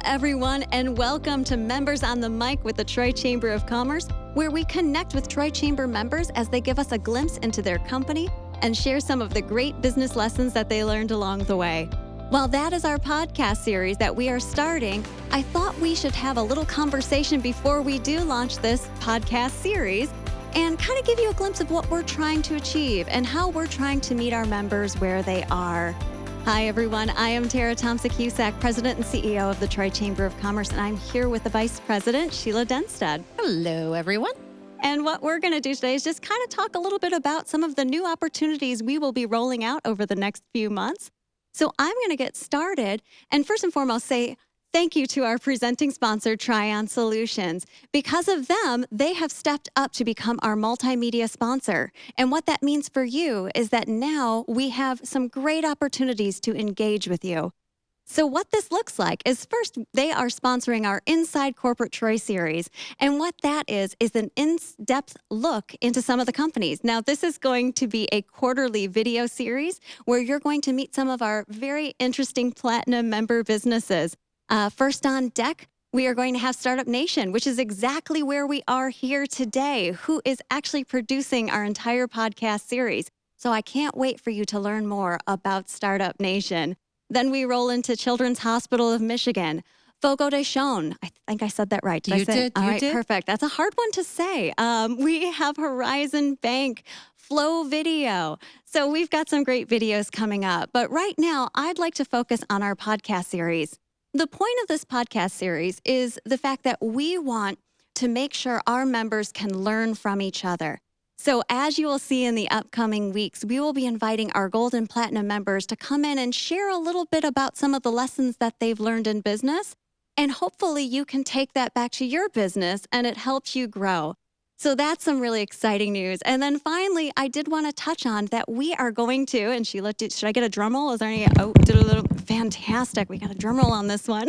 everyone, and welcome to Members on the Mic with the Troy Chamber of Commerce, where we connect with Troy Chamber members as they give us a glimpse into their company and share some of the great business lessons that they learned along the way. While that is our podcast series that we are starting, I thought we should have a little conversation before we do launch this podcast series and kind of give you a glimpse of what we're trying to achieve and how we're trying to meet our members where they are. Hi, everyone. I am Tara Thompson-Cusack, President and CEO of the Troy Chamber of Commerce, and I'm here with the Vice President, Sheila Denstead. Hello, everyone. And what we're going to do today is just kind of talk a little bit about some of the new opportunities we will be rolling out over the next few months. So I'm going to get started and first and foremost say thank you to our presenting sponsor, Tryon Solutions. Because of them, they have stepped up to become our multimedia sponsor. And what that means for you is that now we have some great opportunities to engage with you. So what this looks like is first, they are sponsoring our Inside Corporate Troy series. And what that is an in-depth look into some of the companies. Now, this is going to be a quarterly video series where you're going to meet some of our very interesting Platinum member businesses. First on deck, we are going to have Startup Nation, which is exactly where we are here today, who is actually producing our entire podcast series. So I can't wait for you to learn more about Startup Nation. Then we roll into Children's Hospital of Michigan, Fogo de Chão. I think I said that right. You did. All right, perfect. That's a hard one to say. We have Horizon Bank, Flow Video. So we've got some great videos coming up. But right now, I'd like to focus on our podcast series. The point of this podcast series is the fact that we want to make sure our members can learn from each other. So as you will see in the upcoming weeks, we will be inviting our Gold and Platinum members to come in and share a little bit about some of the lessons that they've learned in business. And hopefully you can take that back to your business and it helps you grow. So that's some really exciting news. And then finally, I did want to touch on that we are going to, and Sheila, should I get a drum roll? Is there any? Oh, fantastic. We got a drum roll on this one.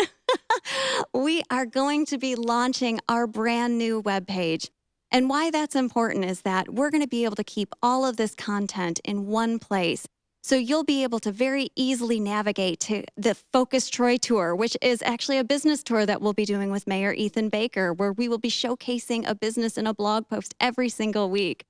We are going to be launching our brand new webpage. And why that's important is that we're going to be able to keep all of this content in one place. So you'll be able to very easily navigate to the Focus Troy Tour, which is actually a business tour that we'll be doing with Mayor Ethan Baker, where we will be showcasing a business in a blog post every single week.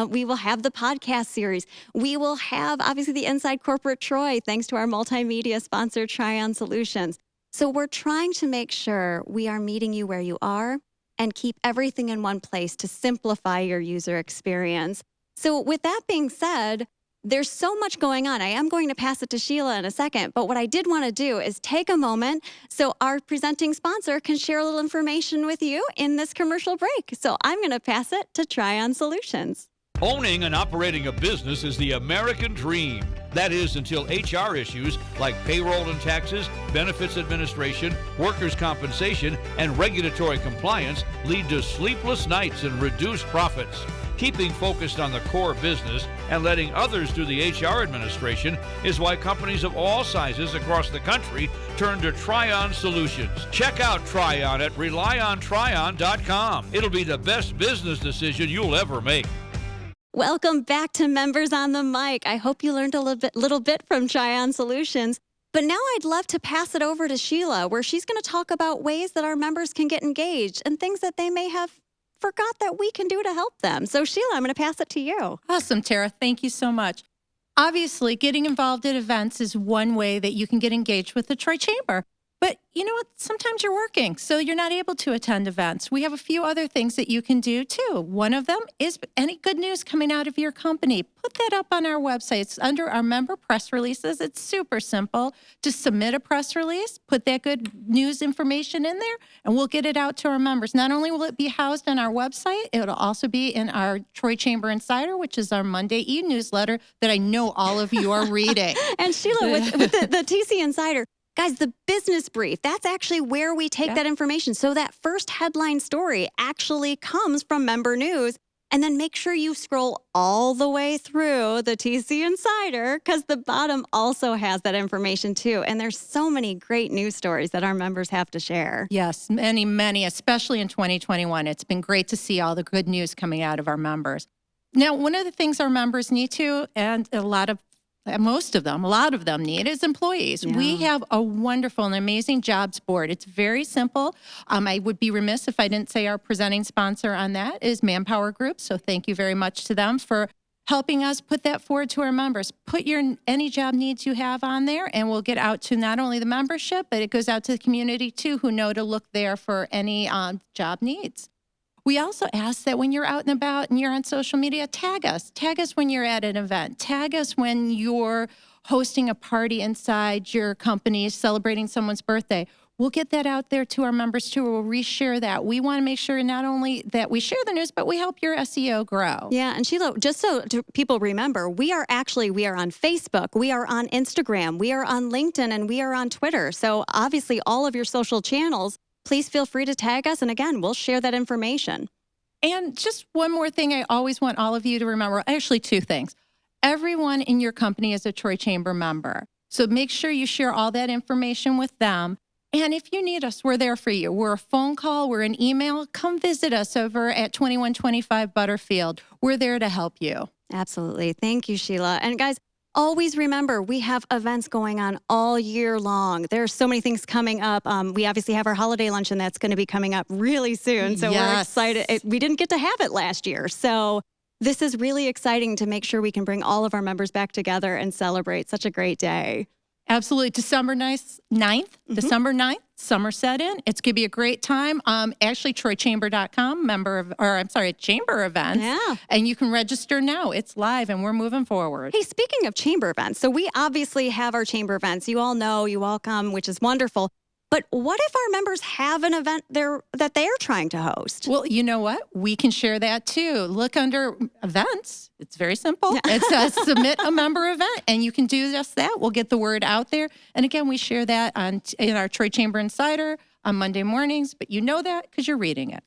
We will have the podcast series. We will have, obviously, the Inside Corporate Troy, thanks to our multimedia sponsor, Tryon Solutions. So we're trying to make sure we are meeting you where you are and keep everything in one place to simplify your user experience. So with that being said, there's so much going on. I am going to pass it to Sheila in a second, but what I did want to do is take a moment so our presenting sponsor can share a little information with you in this commercial break. So I'm going to pass it to Tryon Solutions. Owning and operating a business is the American dream. That is until HR issues like payroll and taxes, benefits administration, workers' compensation, and regulatory compliance lead to sleepless nights and reduced profits. Keeping focused on the core business and letting others do the HR administration is why companies of all sizes across the country turn to Tryon Solutions. Check out Tryon at RelyOnTryon.com. It'll be the best business decision you'll ever make. Welcome back to Members on the Mic. I hope you learned a little bit from Tryon Solutions. But now I'd love to pass it over to Sheila, where she's going to talk about ways that our members can get engaged and things that they may have forgot that we can do to help them. So Sheila, I'm going to pass it to you. Awesome, Tara. Thank you so much. Obviously, getting involved at events is one way that you can get engaged with the Troy Chamber. But you know what? Sometimes you're working, so you're not able to attend events. We have a few other things that you can do, too. One of them is any good news coming out of your company. Put that up on our website. It's under our member press releases. It's super simple. Just submit a press release, put that good news information in there, and we'll get it out to our members. Not only will it be housed on our website, it'll also be in our Troy Chamber Insider, which is our Monday e-newsletter that I know all of you are reading. And Sheila, with the TC Insider, guys, the business brief, that's actually where we take that information. So that first headline story actually comes from member news. And then make sure you scroll all the way through the TC Insider because the bottom also has that information too. And there's so many great news stories that our members have to share. Yes, many, many, especially in 2021. It's been great to see all the good news coming out of our members. Now, one of the things our members need to, and a lot of most of them, a lot of them need is employees. Yeah. We have a wonderful and amazing jobs board. It's very simple. I would be remiss if I didn't say our presenting sponsor on that is Manpower Group. So thank you very much to them for helping us put that forward to our members. Put any job needs you have on there, and we'll get out to not only the membership, but it goes out to the community too, who know to look there for any job needs. We also ask that when you're out and about and you're on social media, tag us. Tag us when you're at an event. Tag us when you're hosting a party inside your company, celebrating someone's birthday. We'll get that out there to our members too. We'll reshare that. We want to make sure not only that we share the news, but we help your SEO grow. Yeah, and Sheila, just so people remember, we are on Facebook, we are on Instagram, we are on LinkedIn, and we are on Twitter. So obviously all of your social channels, please feel free to tag us. And again, we'll share that information. And just one more thing I always want all of you to remember, actually two things. Everyone in your company is a Troy Chamber member. So make sure you share all that information with them. And if you need us, we're there for you. We're a phone call, we're an email. Come visit us over at 2125 Butterfield. We're there to help you. Absolutely. Thank you, Sheila. And guys, always remember, we have events going on all year long. There are so many things coming up. We obviously have our holiday luncheon that's going to be coming up really soon. So we're excited. We didn't get to have it last year. So this is really exciting to make sure we can bring all of our members back together and celebrate such a great day. Absolutely. December 9th, December 9th, Somerset Inn. It's going to be a great time. Actually, TroyChamber.com, Chamber events. Yeah. And you can register now. It's live and we're moving forward. Hey, speaking of chamber events, so we obviously have our chamber events. You all know, you all come, which is wonderful. But what if our members have an event that they're trying to host? Well, you know what? We can share that too. Look under events. It's very simple. It says submit a member event, and you can do just that. We'll get the word out there. And again, we share that in our Troy Chamber Insider on Monday mornings, but you know that because you're reading it.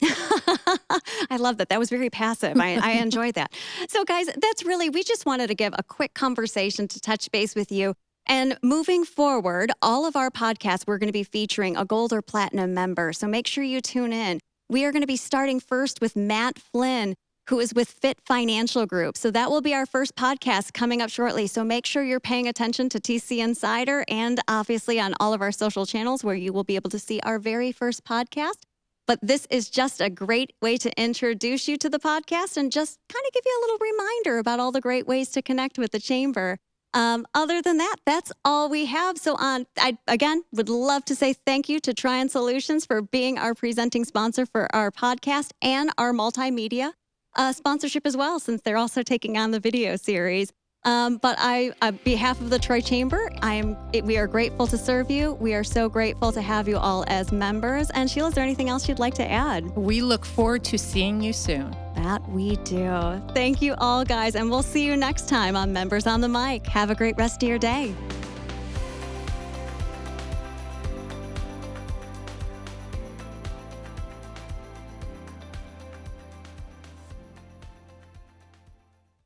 I love that. That was very passive. I enjoyed that. So guys, we just wanted to give a quick conversation to touch base with you. And moving forward, all of our podcasts, we're going to be featuring a gold or platinum member. So make sure you tune in. We are going to be starting first with Matt Flynn, who is with Fit Financial Group. So that will be our first podcast coming up shortly. So make sure you're paying attention to TC Insider and obviously on all of our social channels where you will be able to see our very first podcast. But this is just a great way to introduce you to the podcast and just kind of give you a little reminder about all the great ways to connect with the Chamber. Other than that, that's all we have. So I, again, would love to say thank you to Trion Solutions for being our presenting sponsor for our podcast and our multimedia sponsorship as well, since they're also taking on the video series. But on behalf of the Troy Chamber, we are grateful to serve you. We are so grateful to have you all as members. And Sheila, is there anything else you'd like to add? We look forward to seeing you soon. That we do. Thank you all, guys. And we'll see you next time on Members on the Mic. Have a great rest of your day.